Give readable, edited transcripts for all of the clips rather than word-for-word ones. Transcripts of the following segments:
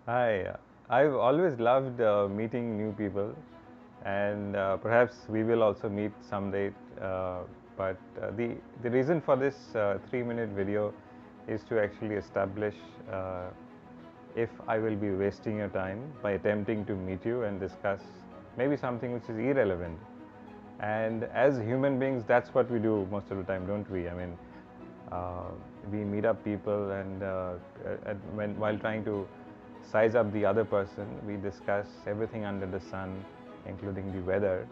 Hi, I've always loved meeting new people, and perhaps we will also meet someday. But the reason for this 3-minute video is to actually establish if I will be wasting your time by attempting to meet you and discuss maybe something which is irrelevant. And as human beings, that's what we do most of the time, don't we? I mean, uh, we meet up people, and while trying to size up the other person, we discuss everything under the sun, including the weather.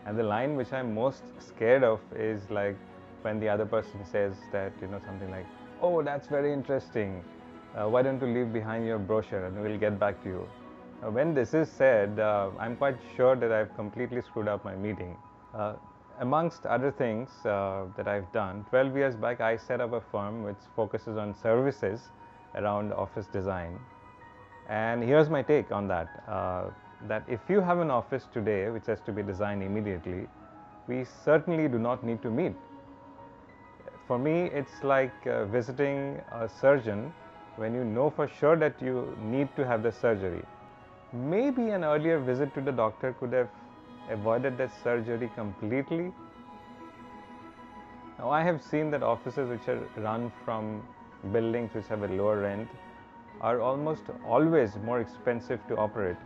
And the line which I'm most scared of is like when the other person says that, something like, "Oh, that's very interesting. Why don't you leave behind your brochure and we'll get back to you." When this is said, I'm quite sure that I've completely screwed up my meeting. Uh, Amongst other things that I've done, 12 years back I set up a firm which focuses on services around office design. And here's my take on that. That if you have an office today which has to be designed immediately, we certainly do not need to meet. For me, it's like visiting a surgeon when you know for sure that you need to have the surgery. Maybe an earlier visit to the doctor could have avoided that surgery completely. Now, I have seen that offices which are run from buildings which have a lower rent are almost always more expensive to operate.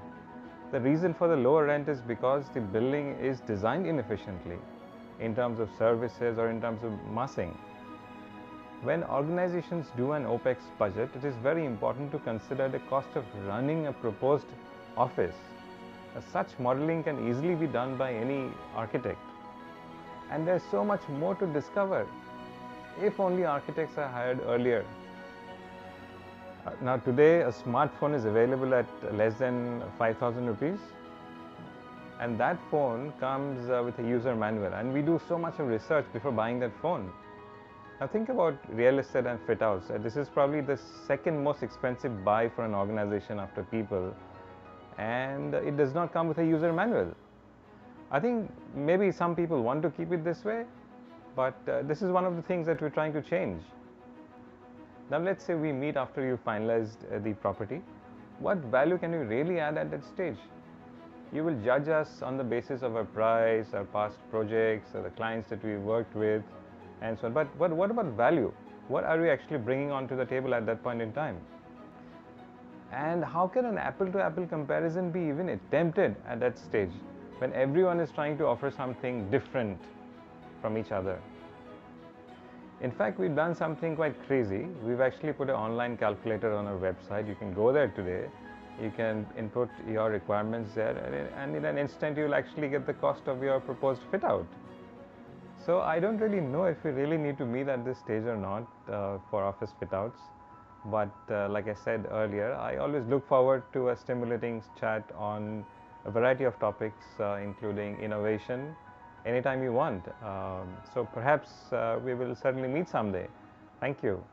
The reason for the lower rent is because the building is designed inefficiently in terms of services or in terms of massing. When organizations do an OPEX budget, it is very important to consider the cost of running a proposed office. Such modeling can easily be done by any architect. And there's so much more to discover if only architects are hired earlier. Now today a smartphone is available at less than 5,000 rupees, and that phone comes with a user manual, and we do so much of research before buying that phone. Now think about real estate and fit outs. This is probably the second most expensive buy for an organization after people, and it does not come with a user manual. I think maybe some people want to keep it this way, but this is one of the things that we're trying to change. Now let's say we meet after you finalized the property. What value can you really add at that stage? You will judge us on the basis of our price, our past projects, or the clients that we worked with, and so on. But what about value? What are we actually bringing onto the table at that point in time? And how can an apple to apple comparison be even attempted at that stage when everyone is trying to offer something different from each other? In fact, we've done something quite crazy. We've actually put an online calculator on our website. You can go there today. You can input your requirements there, and in an instant, you'll actually get the cost of your proposed fit out. So I don't really know if we really need to meet at this stage or not for office fit outs. But like I said earlier, I always look forward to a stimulating chat on a variety of topics, including innovation, anytime you want. So perhaps we will certainly meet someday. Thank you.